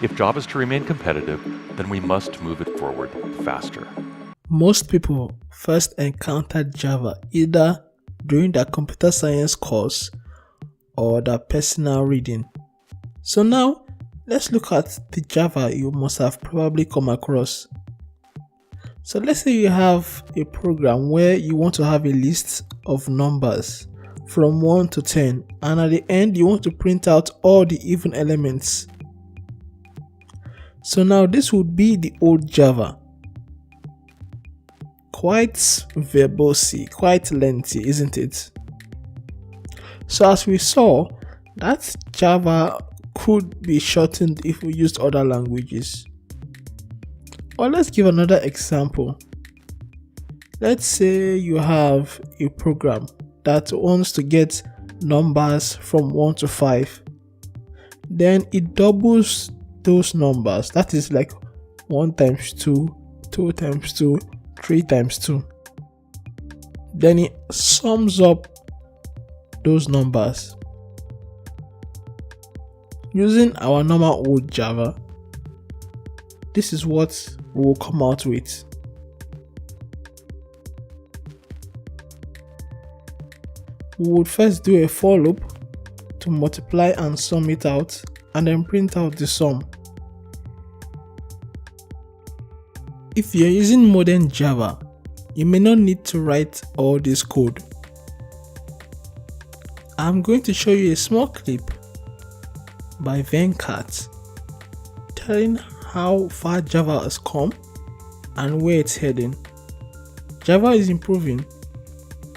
If Java is to remain competitive, then we must move it forward faster. Most people first encountered Java either during their computer science course or their personal reading. So now, let's look at the Java you must have probably come across. So let's say you have a program where you want to have a list of numbers from 1 to 10, and at the end you want to print out all the even elements. So now this would be the old Java. Quite verbose, quite lengthy, isn't it? So as we saw, that Java could be shortened if we used other languages. Or let's give another example. Let's say you have a program that wants to get numbers from 1 to 5. Then it doubles those numbers. That is like 1 times 2, 2 times 2, 3 times 2. Then it sums up those numbers. Using our normal old Java, this is what we will come out with. We would first do a for loop to multiply and sum it out, and then print out the sum. If you're using modern Java, you may not need to write all this code. I'm going to show you a small clip by Venkat telling how far Java has come and where it's heading. Java is improving.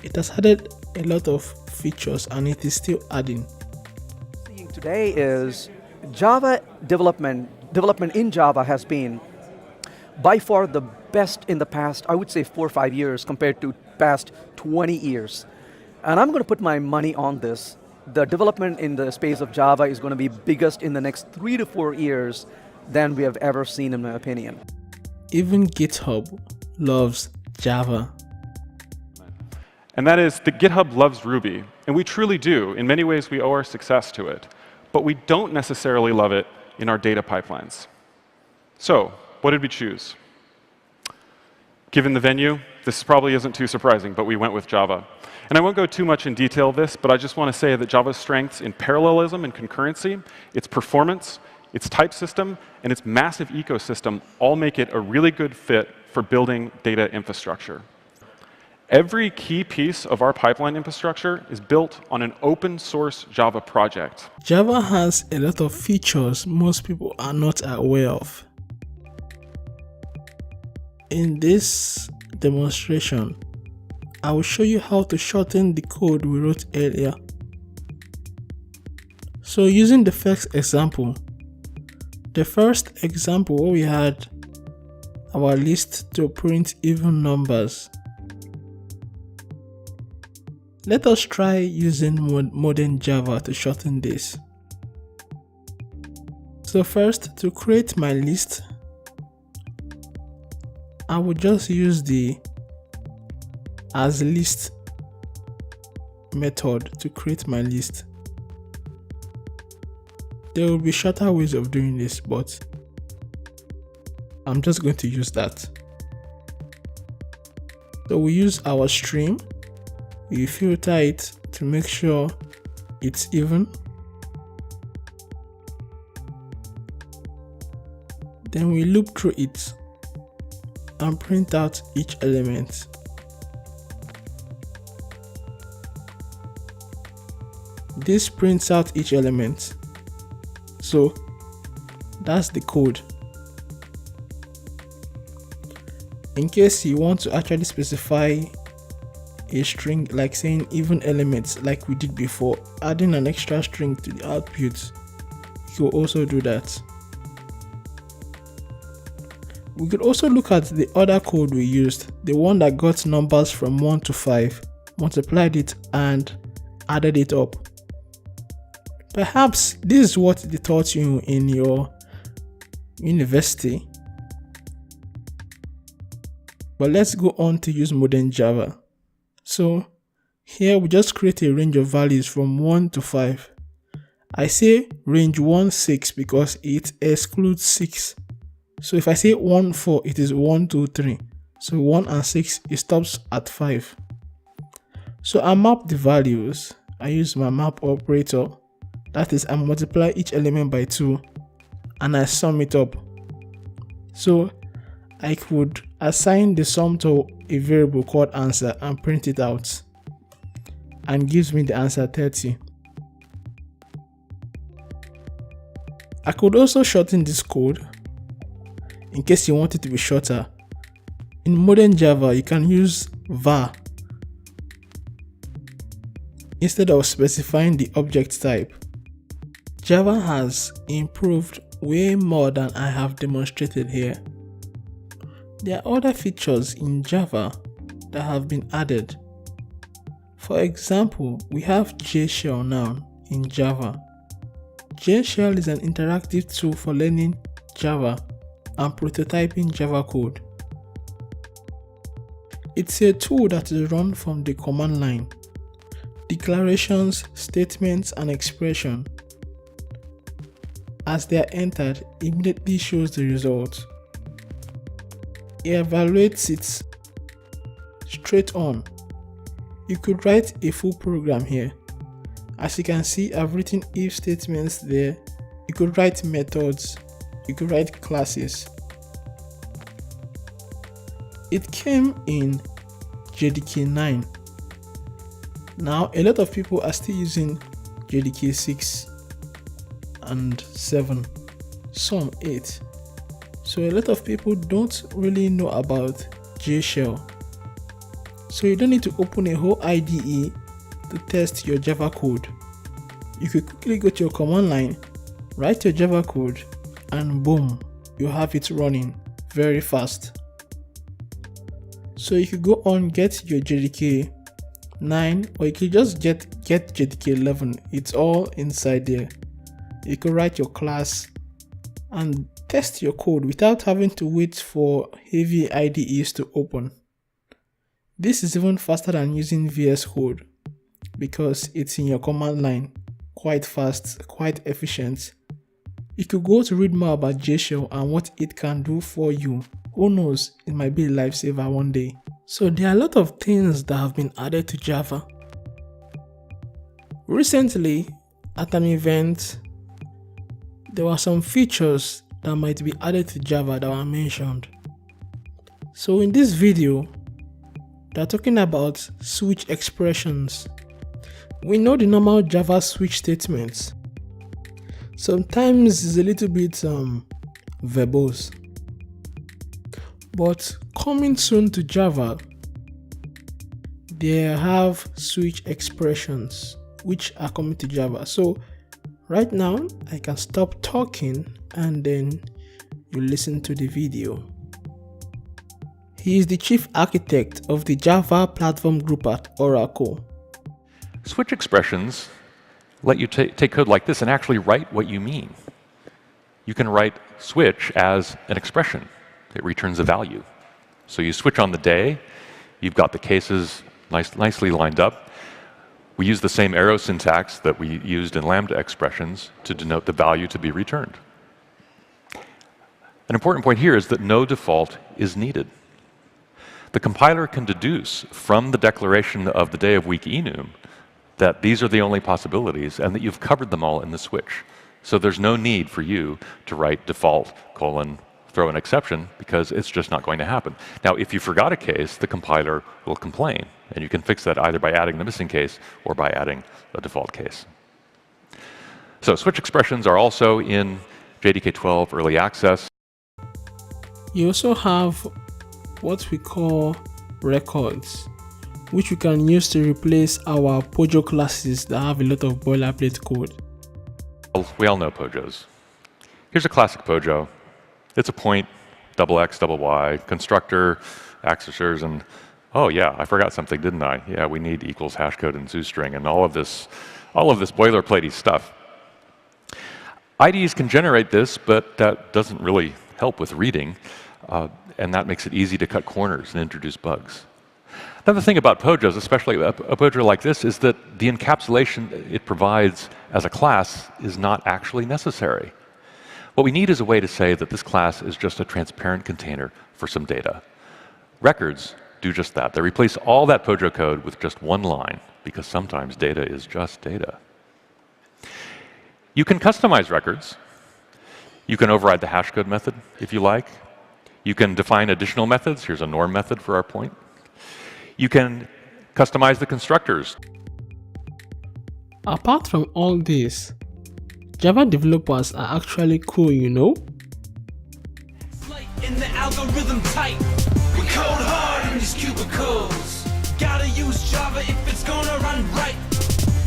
It has added a lot of features and it is still adding. Seeing today is Java development in Java has been by far the best in the past, I would say 4 or 5 years compared to past 20 years. And I'm going to put my money on this. The development in the space of Java is going to be biggest in the next 3 to 4 years than we have ever seen, in my opinion. Even GitHub loves Java. And that is that GitHub loves Ruby, and we truly do. In many ways, we owe our success to it. But we don't necessarily love it in our data pipelines. So, what did we choose? Given the venue, this probably isn't too surprising, but we went with Java. And I won't go too much in detail of this, but I just want to say that Java's strengths in parallelism and concurrency, its performance, its type system, and its massive ecosystem all make it a really good fit for building data infrastructure. Every key piece of our pipeline infrastructure is built on an open source Java project. Java has a lot of features most people are not aware of. In this demonstration, I will show you how to shorten the code we wrote earlier. So using the first example where we had our list to print even numbers. Let us try using modern Java to shorten this. So first, to create my list, I will just use the asList method to create my list. There will be shorter ways of doing this, but I'm just going to use that. So we use our stream, we filter it to make sure it's even. Then we loop through it and print out each element. This prints out each element. So that's the code. In case you want to actually specify a string, like saying even elements like we did before, adding an extra string to the output, you will also do that. We could also look at the other code we used, the one that got numbers from 1 to 5, multiplied it and added it up. Perhaps this is what they taught you in your university. But let's go on to use modern Java. So here we just create a range of values from 1 to 5 I say range 1, 6 because it excludes 6. So if I say 1, 4, it is 1, 2, 3. So 1 and 6, it stops at 5. So I map the values. I use my map operator. That is, I multiply each element by 2 and I sum it up. So I could assign the sum to a variable called answer and print it out, and gives me the answer 30. I could also shorten this code in case you want it to be shorter. In modern Java, you can use var instead of specifying the object type. Java has improved way more than I have demonstrated here. There are other features in Java that have been added. For example, we have JShell now in Java. JShell is an interactive tool for learning Java and prototyping Java code. It's a tool that is run from the command line. Declarations, statements, and expression, as they are entered, immediately shows the result. It evaluates it straight on. You could write a full program here. As you can see, I've written if statements there. You could write methods. You could write classes. It came in JDK 9. Now, a lot of people are still using JDK 6 and 7, some 8. So a lot of people don't really know about JShell. So you don't need to open a whole IDE to test your Java code. You could quickly go to your command line, write your Java code, and boom, you have it running very fast. So you could go on, get your JDK 9, or you could just get JDK 11. It's all inside there. You could write your class and test your code without having to wait for heavy IDEs to open. This is even faster than using VS Code because it's in your command line. Quite fast, quite efficient. You could go to read more about JShell and what it can do for you. Who knows, it might be a lifesaver one day. So there are a lot of things that have been added to Java. Recently, at an event, there were some features that might be added to Java that were mentioned. So in this video, they're talking about switch expressions. We know the normal Java switch statements. Sometimes it's a little bit verbose. But coming soon to Java, they have switch expressions which are coming to Java. So right now, I can stop talking and then you listen to the video. He is the chief architect of the Java platform group at Oracle. Switch expressions let you take code like this and actually write what you mean. You can write switch as an expression. It returns a value. So you switch on the day, you've got the cases nicely lined up. We use the same arrow syntax that we used in Lambda expressions to denote the value to be returned. An important point here is that no default is needed. The compiler can deduce from the declaration of the day of week enum that these are the only possibilities and that you've covered them all in the switch. So there's no need for you to write default : throw an exception, because it's just not going to happen. Now, if you forgot a case, the compiler will complain, and you can fix that either by adding the missing case or by adding a default case. So switch expressions are also in JDK 12 early access. You also have what we call records, which we can use to replace our Pojo classes that have a lot of boilerplate code. We all know Pojos. Here's a classic Pojo. It's a point, $X, $Y, constructor, accessors, and oh yeah, I forgot something, didn't I? Yeah, we need equals hashcode and ZooString and all of this boilerplatey stuff. IDEs can generate this, but that doesn't really help with reading, and that makes it easy to cut corners and introduce bugs. Another thing about POJOs, especially a POJO like this, is that the encapsulation it provides as a class is not actually necessary. What we need is a way to say that this class is just a transparent container for some data. Records do just that. They replace all that POJO code with just one line, because sometimes data is just data. You can customize records. You can override the hashcode method if you like. You can define additional methods. Here's a norm method for our point. You can customize the constructors. Apart from all this, Java developers are actually cool, you know? In the algorithm tight, we code hard in these cubicles. Gotta use Java if it's gonna run right.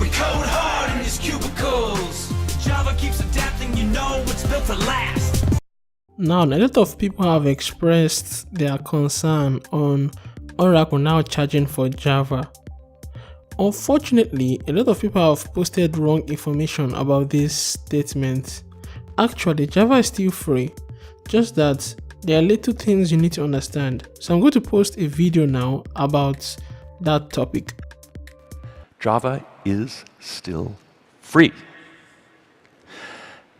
We code hard in these cubicles. Java keeps adapting, you know it's built to last. Now, a lot of people have expressed their concern on Oracle now charging for Java. Unfortunately, a lot of people have posted wrong information about this statement. Actually, Java is still free, just that there are little things you need to understand. So I'm going to post a video now about that topic. Java is still free.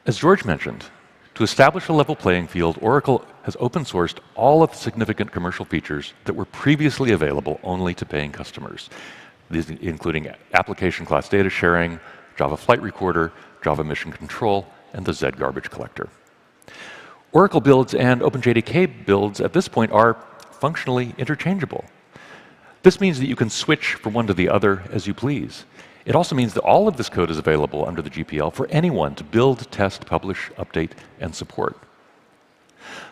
As George mentioned, to establish a level playing field, Oracle has open-sourced all of the significant commercial features that were previously available only to paying customers, these including application class data sharing, Java Flight Recorder, Java Mission Control, and the Z garbage collector. Oracle builds and OpenJDK builds at this point are functionally interchangeable. This means that you can switch from one to the other as you please. It also means that all of this code is available under the GPL for anyone to build, test, publish, update, and support.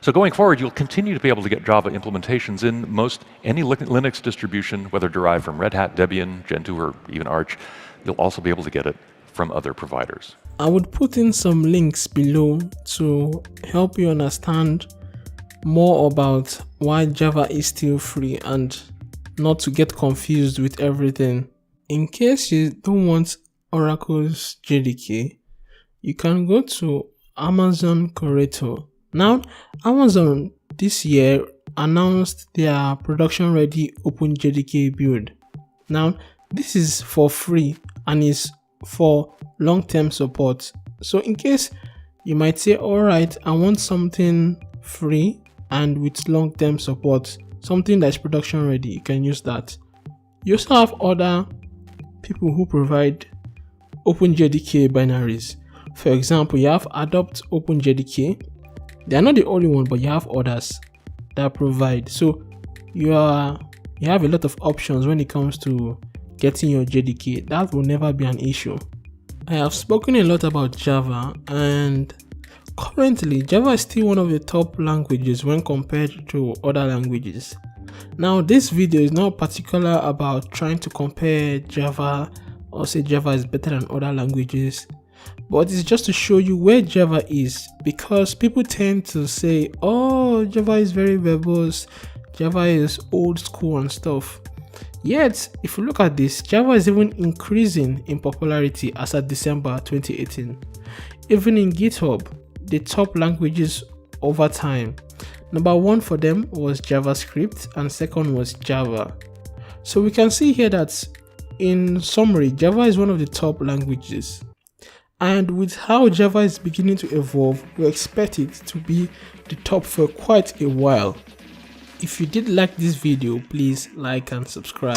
So going forward, you'll continue to be able to get Java implementations in most any Linux distribution, whether derived from Red Hat, Debian, Gentoo, or even Arch. You'll also be able to get it from other providers. I would put in some links below to help you understand more about why Java is still free and not to get confused with everything. In case you don't want Oracle's JDK, you can go to Amazon Corretto. Now, Amazon this year announced their production-ready OpenJDK build. Now, this is for free and is for long-term support. So in case you might say, alright, I want something free and with long-term support, something that's production ready, you can use that. You also have other people who provide OpenJDK binaries. For example, you have Adopt OpenJDK. They are not the only one, but you have others that provide. So you have a lot of options when it comes to getting your JDK. That will never be an issue. I have spoken a lot about Java, and currently Java is still one of the top languages when compared to other languages. Now, this video is not particular about trying to compare Java or say Java is better than other languages, but it's just to show you where Java is, because people tend to say, oh, Java is very verbose, Java is old school and stuff. Yet, if you look at this, Java is even increasing in popularity as of December 2018. Even in GitHub, the top languages over time, number one for them was JavaScript and second was Java. So we can see here that in summary, Java is one of the top languages. And with how Java is beginning to evolve, we expect it to be the top for quite a while. If you did like this video, please like and subscribe.